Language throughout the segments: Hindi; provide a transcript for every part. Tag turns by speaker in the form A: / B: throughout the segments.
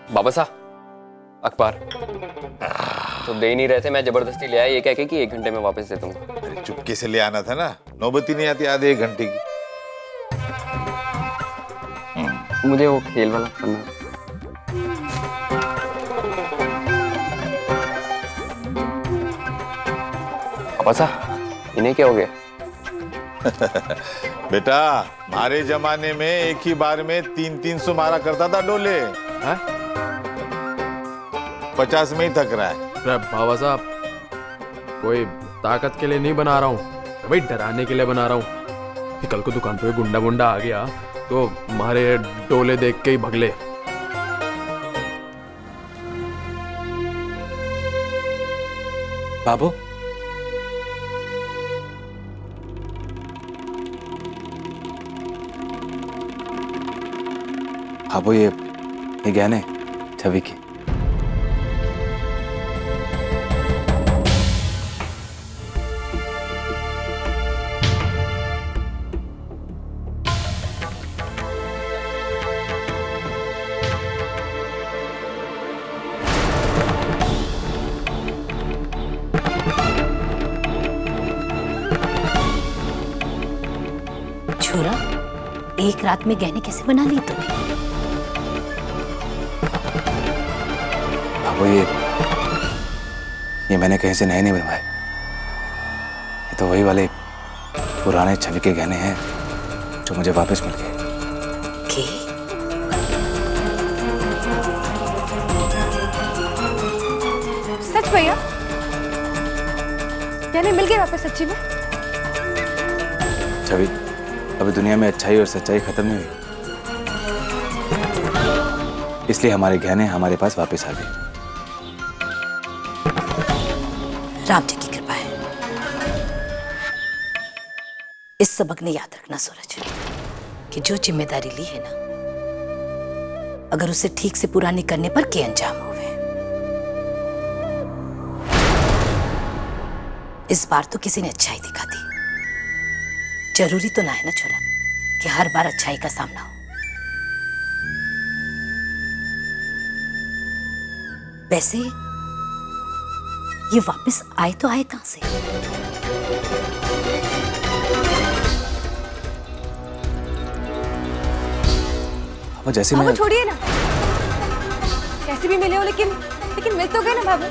A: बाबा साहब अखबार तो दे ही नहीं रहे थे, मैं जबरदस्ती ले आया ये कह के कि 1 घंटे में वापस दे दूंगा।
B: अरे चुपके से ले आना था ना, नौबती नहीं आती आधे 1 घंटे की।
A: मुझे वो खेल वाला करना। बाबा साहब इन्हें क्या हो गया?
B: बेटा हमारे जमाने में एक ही बार में 300 मारा करता था डोले। हाँ? 50 में ही थक रहा है।
C: अरे बाबा साहब कोई ताकत के लिए नहीं बना रहा हूँ भाई, डराने के लिए बना रहा हूँ कि कल को दुकान पे गुंडा वुंडा आ गया तो हमारे डोले देख के ही भगले।
D: बाबू बाबू ये गहने छवि के।
E: छोरा, एक रात में गहने कैसे बना लिए तूने?
D: बाबू ये मैंने कहीं से नए नहीं बनवाए, ये तो वही वाले पुराने छवि के गहने हैं जो मुझे वापस मिल गए।
F: सच भैया? गहने मिल गए वापस सच्ची में?
D: छवि अभी दुनिया में अच्छाई और सच्चाई खत्म नहीं हुई, इसलिए हमारे गहने हमारे पास वापस आ गए।
E: राम जी की कृपा है। इस सबक ने याद रखना सूरज कि जो जिम्मेदारी ली है ना, अगर उसे ठीक से पूरा नहीं करने पर के अंजाम हुए। इस बार तो किसी ने अच्छाई दिखा दी। जरूरी तो ना है ना छोरा कि हर बार अच्छाई का सामना हो। वैसे ये वापस आए तो आए कहां से?
D: अब जैसे मैं
F: छोड़िए ना, कैसे भी मिले हो लेकिन मिल तो गए ना बाबू।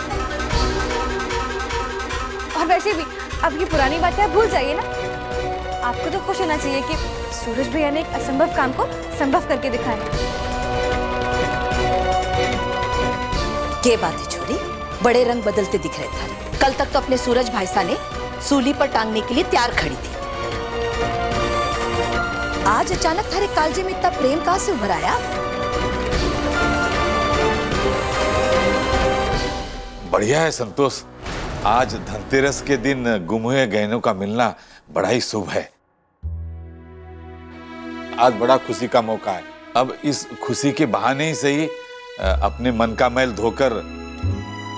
F: और वैसे भी अब ये पुरानी बातें आप भूल जाइए ना। आपको तो खुश होना चाहिए कि सूरज भैया ने एक असंभव काम को संभव करके दिखाया।
E: क्या बात है छोरी, बड़े रंग बदलते दिख रहे थे। कल तक तो अपने सूरज भाई सा ने सूली पर टांगने के लिए तैयार खड़ी थी, आज अचानक थारे कालजे में इतना प्रेम कहां से उभर आया?
B: बढ़िया है संतोष, आज धनतेरस के दिन गुम हुए गहनों का मिलना बड़ा ही शुभ है। आज बड़ा खुशी का मौका है। अब इस खुशी के बहाने ही सही अपने मन का मैल धोकर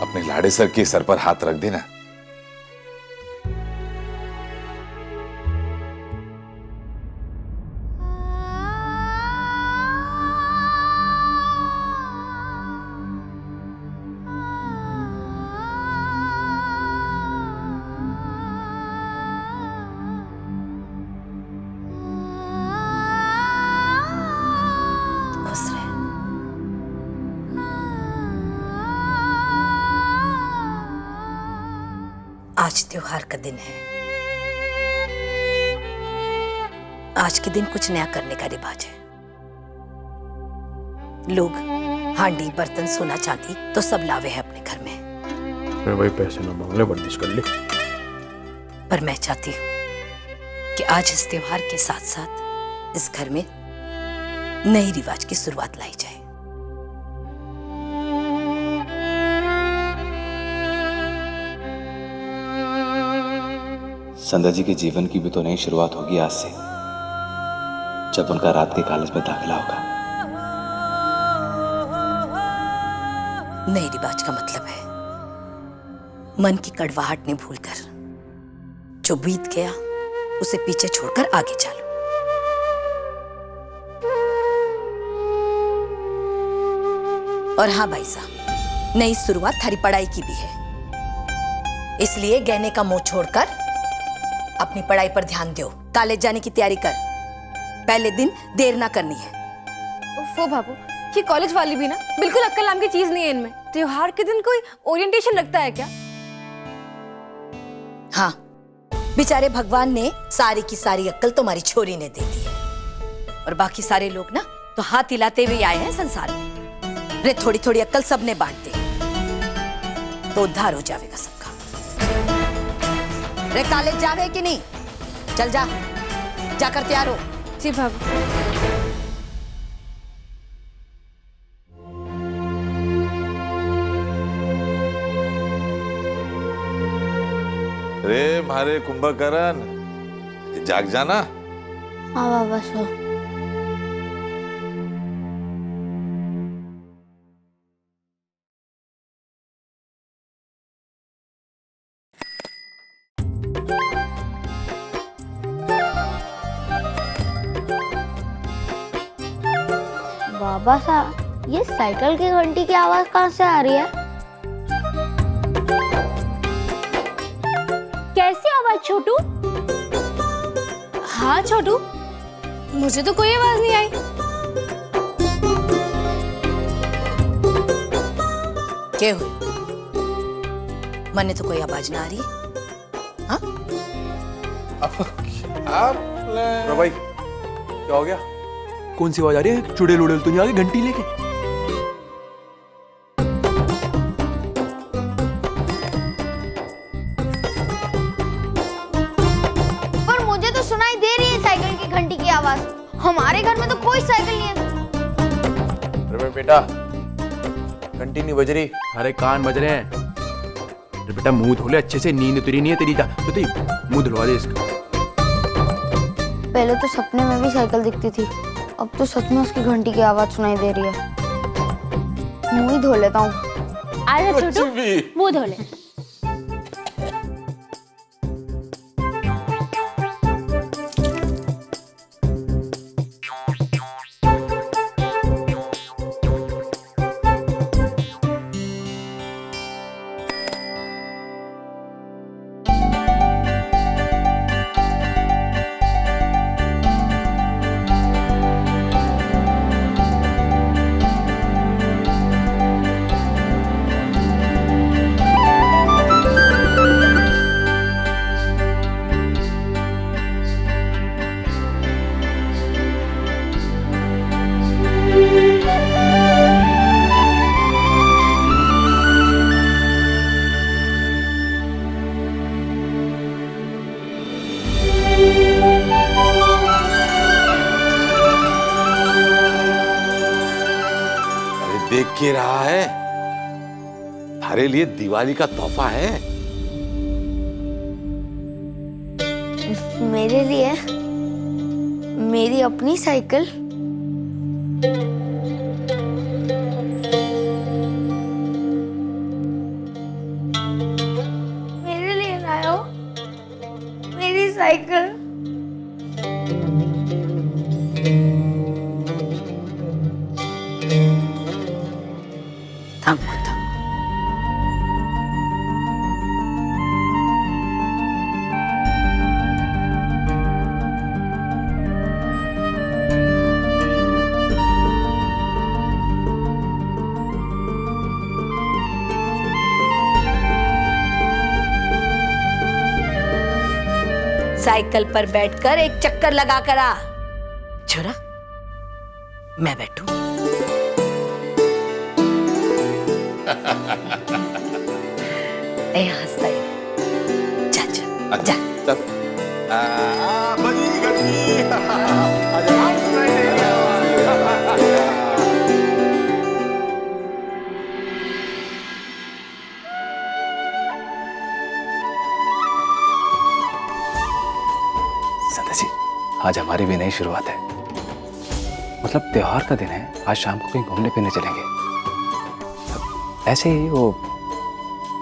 B: अपने लाड़े सर के सर पर हाथ रख देना।
E: खुश रहे। आज त्योहार का दिन है। आज के दिन कुछ नया करने का रिवाज है। लोग हांडी बर्तन सोना चांदी तो सब लावे हैं अपने घर में।
C: मैं भाई पैसे ना मांग ले, बंदिश कर ले।
E: पर मैं चाहती हूँ कि आज इस त्योहार के साथ साथ इस घर में नई रिवाज की शुरुआत लाई जाए।
D: संध्या जी के जीवन की भी तो नई शुरुआत होगी आज से, जब उनका रात के कॉलेज में दाखिला होगा।
E: नई रिवाज का मतलब है मन की कड़वाहट ने भूलकर जो बीत गया उसे पीछे छोड़कर आगे चलो। और हाँ भाई साहब, नई शुरुआत थारी पढ़ाई की भी है, इसलिए गहने का मुंह छोड़कर अपनी पढ़ाई पर ध्यान दो। कॉलेज जाने की तैयारी कर, पहले दिन देर ना करनी है।
F: उफ़ो बाबू, ये कॉलेज वाली भी ना बिल्कुल अक्ल नाम की चीज नहीं है इनमें। त्योहार के दिन कोई ओरिएंटेशन रखता है क्या?
E: हाँ, बेचारे भगवान ने सारी की सारी अक्ल तुम्हारी छोरी ने दे दी है, और बाकी सारे लोग ना तो हाथ हिलाते हुए आए हैं संसार में। रे थोड़ी थोड़ी अक्ल सबने बांट दे तो उद्धार हो जाएगा सबका। रे कॉलेज जावे कि नहीं? चल जा, जाकर तैयार हो।
F: जी बाबू।
B: रे मारे कुंभकर्ण, जाग जाना।
G: हाँ बाबा सो। बाबा साहब, ये साइकिल की घंटी की आवाज कहाँ से आ रही है? कैसी आवाज छोटू?
F: हाँ छोटू, मुझे तो कोई आवाज नहीं आई।
E: क्या हुआ? मने तो कोई आवाज ना आ रही है। हाँ?
C: भाई क्या हो गया? कौन सी आवाज आ रही है? चुड़ैल उड़ेल तो नहीं आ गई घंटी लेके?
G: पर मुझे तो सुनाई दे रही है साइकिल की घंटी की आवाज। हमारे घर में तो कोई साइकिल नहीं है।
C: अरे बेटा, घंटी नहीं बज रही, अरे कान बज रहे हैं। अरे बेटा मुंह धो ले अच्छे से, नींद तुरी नहीं है तेरी। तो मुंह धुलवा दे इसका।
G: पहले तो सपने में भी साइकिल दिखती थी, अब तो सच में उसकी घंटी की आवाज सुनाई दे रही है। मुंह ही धो लेता हूँ। आजा छोटू, मुंह धो ले।
B: देख के रहा है, थारे लिए दिवाली का तोहफा है।
G: मेरे लिए मेरी अपनी साइकिल? मेरे लिए लाए हो मेरी साइकिल?
E: थांको थांको। साइकिल पर बैठकर एक चक्कर लगा कर आ। छोरा, मैं बैठूं? ए हंसता है। जा जा जा।
B: चल। बनी घंटी। आजा।
D: संता जी, आज हमारी भी नई शुरुआत है। मतलब त्योहार का दिन है, आज शाम को कहीं घूमने फिरने चलेंगे। ऐसे ही, वो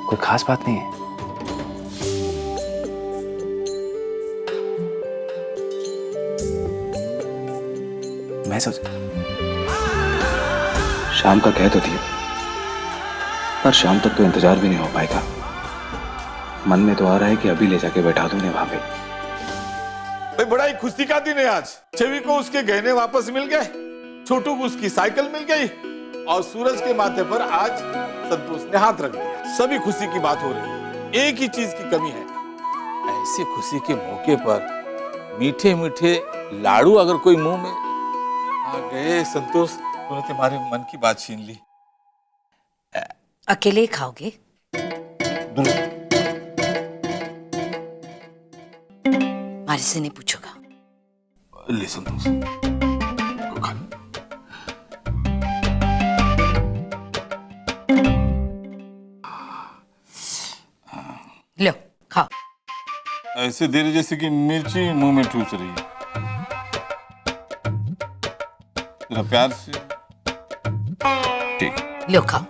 D: कोई खास बात नहीं है। मैं सोच शाम का कह तो दिया, पर शाम तक तो इंतजार भी नहीं हो पाएगा। मन में तो आ रहा है कि अभी ले जाके बैठा दूं वहां पे।
B: भाई बड़ा ही खुशी का दिन है आज। छवि को उसके गहने वापस मिल गए, छोटू को उसकी साइकिल मिल गई और सूरज के माथे पर आज संतोष ने हाथ रख दिया। सभी खुशी की बात हो रही है। एक ही चीज की कमी है, ऐसी खुशी के मौके पर मीठे मीठे लाडू अगर कोई मुंह में आ गए। संतोष, तूने तुम्हारे मन की बात छीन ली।
E: अकेले ही खाओगे? मारी से नहीं पूछोगा।
B: ले संतोष, खा।
E: लो खाओ।
B: ऐसे दे रहे जैसे कि मिर्ची मुंह में ठूस रही है। जरा प्यार से। ठीक,
E: लो खाओ।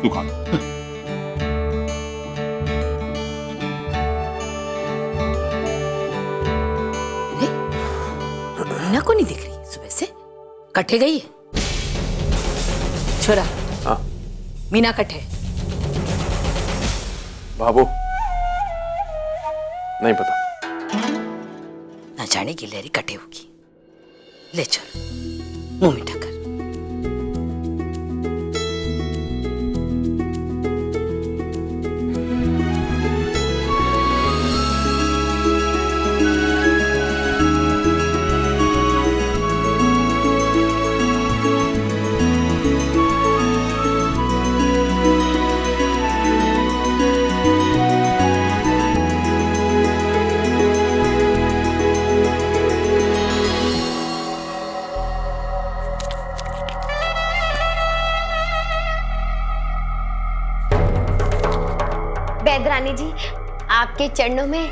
B: तू खा।
E: मीना को नहीं दिख रही सुबह से? कट्ठे गई है? छोरा, मीना कट्ठे?
C: बाबू नहीं पता।
E: ना जाने की लहरी कटे होगी। ले चल, मुंह मीठा कर।
H: बैदरानी जी, आपके चरणों में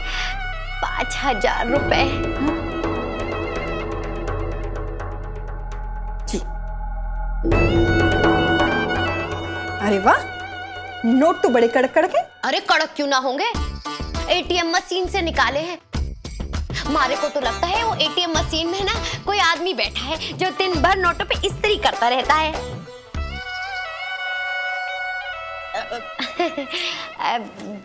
H: 5,000 रुपए।
I: अरे वाह, नोट तो बड़े कड़क कड़क है।
H: अरे कड़क क्यों ना होंगे, एटीएम मशीन से निकाले हैं। मारे को तो लगता है वो एटीएम मशीन में ना कोई आदमी बैठा है जो दिन भर नोटों पे इस्त्री करता रहता है।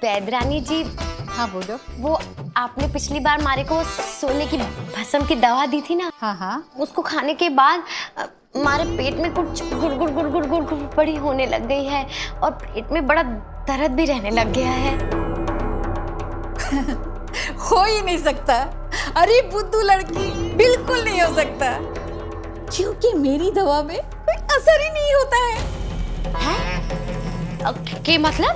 H: बैदरानी जी।
I: हाँ बोलो।
H: वो आपने पिछली बार मारे को सोने की भस्म की दवा दी थी ना?
I: हाँ।
H: उसको खाने के बाद हमारे पेट में कुछ गुड़गुड़ गुड़गुड़ गुड़गुड़ बड़ी होने लग गई है और पेट में बड़ा दर्द भी रहने लग गया है।
I: हो ही नहीं सकता। अरे बुद्धू लड़की, बिल्कुल नहीं हो सकता, क्योंकि मेरी दवा में कोई असर ही नहीं होता है।
H: क्या मतलब?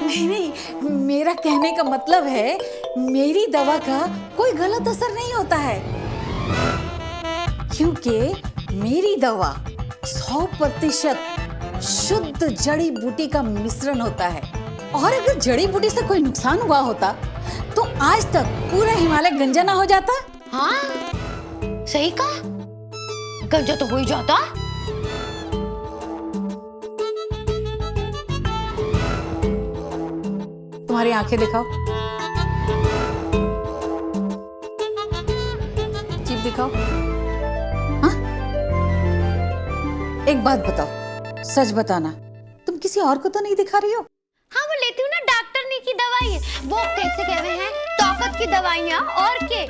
I: नहीं, मेरा कहने का मतलब है मेरी दवा का कोई गलत असर नहीं होता है, क्योंकि मेरी दवा 100% शुद्ध जड़ी बूटी का मिश्रण होता है। और अगर जड़ी बूटी से कोई नुकसान हुआ होता तो आज तक पूरा हिमालय गंजा ना हो जाता।
H: हाँ सही कहा, गंजा तो हो ही जाता।
I: तुम्हारी आंखें दिखाओ, जीभ दिखाओ। हाँ? एक बात बताओ, सच बताना, तुम किसी और को तो नहीं दिखा रही हो?
H: हाँ वो लेती हूँ ना डॉक्टर ने की दवाई, वो कैसे कह रहे हैं, ताकत की दवाइयाँ और के,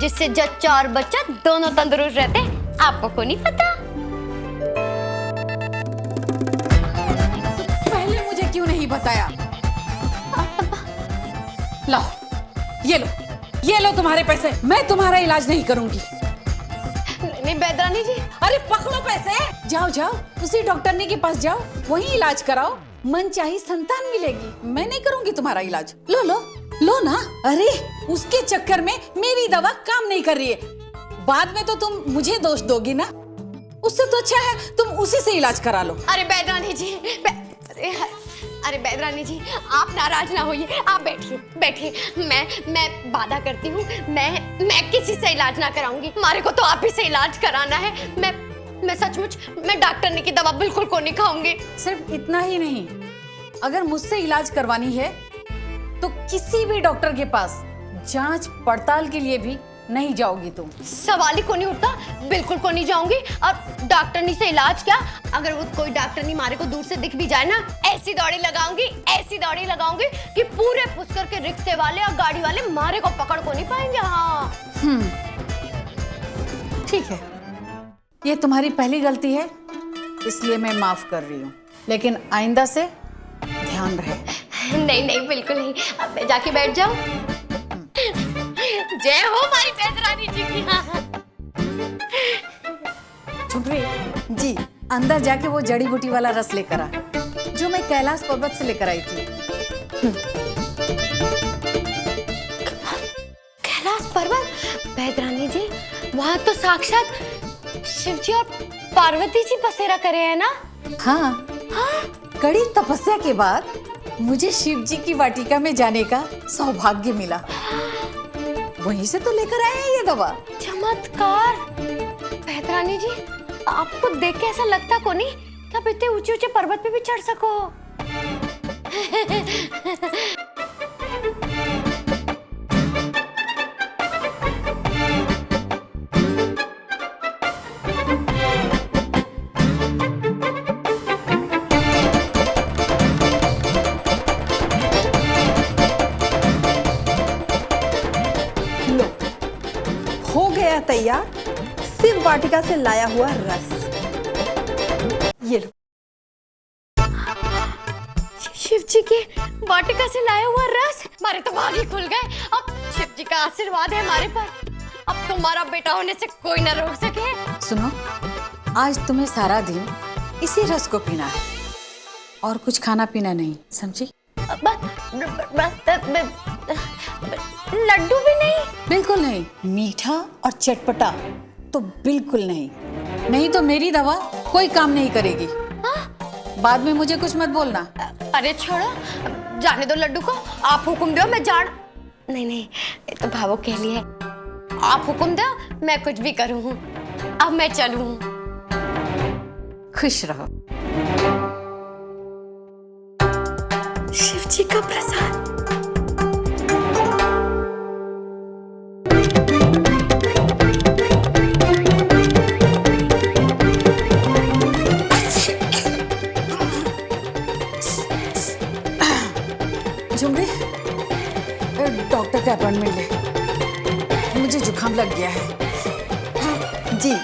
H: जिससे जच्चा और बच्चा दोनों तंदुरुस्त रहते हैं। आपको को नहीं पता?
I: पहले मुझे क्यों नहीं बताया? लो, ये लो तुम्हारे पैसे। मैं तुम्हारा इलाज नहीं करूंगी।
H: नहीं बैदरानी जी।
I: अरे पकड़ो पैसे, जाओ उसी डॉक्टरनी के पास जाओ, वहीं इलाज कराओ, मनचाही संतान मिलेगी। मैं नहीं करूंगी तुम्हारा इलाज। लो ना। अरे उसके चक्कर में मेरी दवा काम नहीं कर रही है, बाद में तो तुम मुझे दोष दोगी ना। उससे तो अच्छा है तुम उसी से इलाज करा लो।
H: अरे बैदरानी जी, अरे बैदरानी जी आप नाराज ना होइए, आप बैठिए। मैं वादा करती हूँ, मैं किसी से इलाज ना कराऊंगी। हमारे को तो आप ही से इलाज कराना है। मैं सचमुच मैं डॉक्टर ने की दवा बिल्कुल को नहीं खाऊंगी।
I: सिर्फ इतना ही नहीं, अगर मुझसे इलाज करवानी है तो किसी भी डॉक्टर के पास जांच पड़ताल के लिए भी नहीं जाओगी तुम।
H: सवाल ही को नहीं उठता, बिल्कुल को नहीं जाऊंगी। और डॉक्टरनी से इलाज क्या, अगर वो कोई डॉक्टरनी मारे को दूर से दिख भी जाए ना, ऐसी दौड़ी लगाऊंगी कि पूरे पुष्कर के रिक्शे वाले और गाड़ी वाले मारे को पकड़ को नहीं पाएंगे। हाँ
I: ठीक है, ये तुम्हारी पहली गलती है, इसलिए मैं माफ कर रही हूँ, लेकिन आइंदा से ध्यान रहे।
H: नहीं बिल्कुल नहीं। अब मैं जाके बैठ जाऊं। जय हो हमारी बेदरानी जी की।
I: झुमरी जी, अंदर जाके वो जड़ी बूटी वाला रस लेकर आ, जो मैं कैलाश पर्वत से लेकर आई थी।
H: कैलाश पर्वत? बेदरानी जी, वहाँ तो साक्षात शिव जी और पार्वती जी बसेरा करे हैं ना?
I: हाँ, कड़ी तपस्या के बाद मुझे शिव जी की वाटिका में जाने का सौभाग्य मिला, वहीं से तो लेकर आए हैं ये दवा।
H: चमत्कार। बेदरानी जी, आपको देख के ऐसा लगता को नहीं कि आप इतने ऊंचे ऊंचे पर्वत पे भी चढ़ सको।
J: हो गया तैयार शिव वाटिका से लाया हुआ रस। ये लो।
H: शिव जी के वाटिका से लाया हुआ रस, हमारे तो भाग ही खुल गए। अब शिव जी का आशीर्वाद है हमारे पर, अब तुम्हारा बेटा होने से कोई ना रोक सके।
I: सुनो, आज तुम्हें सारा दिन इसी रस को पीना है और कुछ खाना पीना नहीं, समझी?
H: लड्डू भी नहीं?
I: बिल्कुल नहीं। मीठा और चटपटा तो बिल्कुल नहीं, नहीं तो मेरी दवा कोई काम नहीं करेगी। बाद में मुझे कुछ मत बोलना।
H: अरे छोड़ो, जाने दो लड्डू को, आप हुक्म दो मैं जान। नहीं ये तो भावों के लिए। आप हुक्म दो, मैं कुछ भी करूँ। अब मैं चलूँ।
I: खुश रहो।
H: शिव जी का प्रसाद।
I: झुमरी, डॉक्टर का अपॉइंटमेंट ले, मुझे जुकाम लग गया है। जी।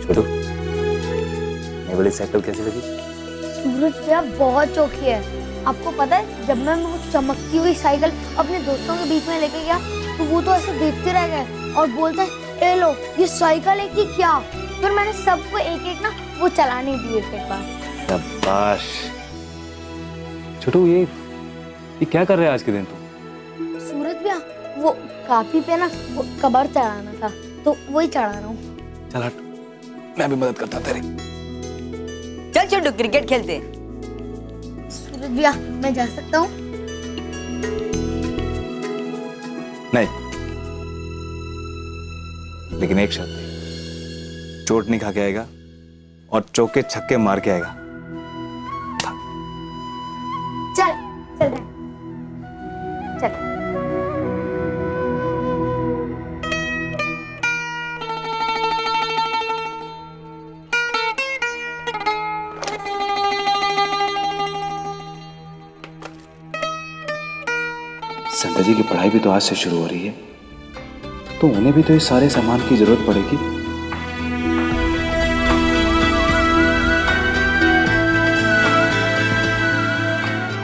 D: छोटू, ये वाली साइकिल कैसी लगी?
G: सूरज भैया बहुत चौकी है। आपको पता है, जब मैं वो चमकती हुई साइकिल अपने दोस्तों के बीच में लेके गया तो वो तो ऐसे देखते रह गए और बोलते हैं, ए लो ये साइकिल है कि क्या। फिर मैंने सबको एक एक ना वो चलाने दी एक बार।
D: शाबाश। छोटू, ये क्या कर रहे हैं आज के दिन तू?
G: सूरज भैया, वो काफी पे ना वो कबर चढ़ाना था तो वही चढ़ा रहा हूँ।
D: चल हट, मैं भी मदद करता तेरी।
E: चल छोटू, क्रिकेट खेलते।
G: सूरज भैया, मैं जा सकता हूँ?
D: नहीं, लेकिन एक शर्त है, चोट नहीं खा के आएगा और चौके छक्के मार के आएगा।
G: चल चल चल।
D: संध्या जी की पढ़ाई भी तो आज से शुरू हो रही है, तो उन्हें भी तो इस सारे सामान की जरूरत पड़ेगी।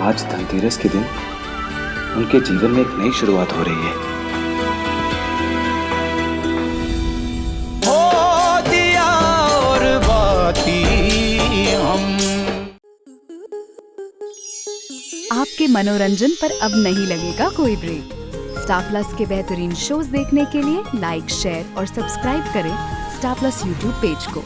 D: आज धनतेरस के दिन उनके जीवन में एक नई शुरुआत हो रही है।
K: हो दिया और बाती हम।
L: आपके मनोरंजन पर अब नहीं लगेगा कोई ब्रेक। स्टार प्लस के बेहतरीन शोज देखने के लिए लाइक, शेयर और सब्सक्राइब करें स्टार प्लस यूट्यूब पेज को।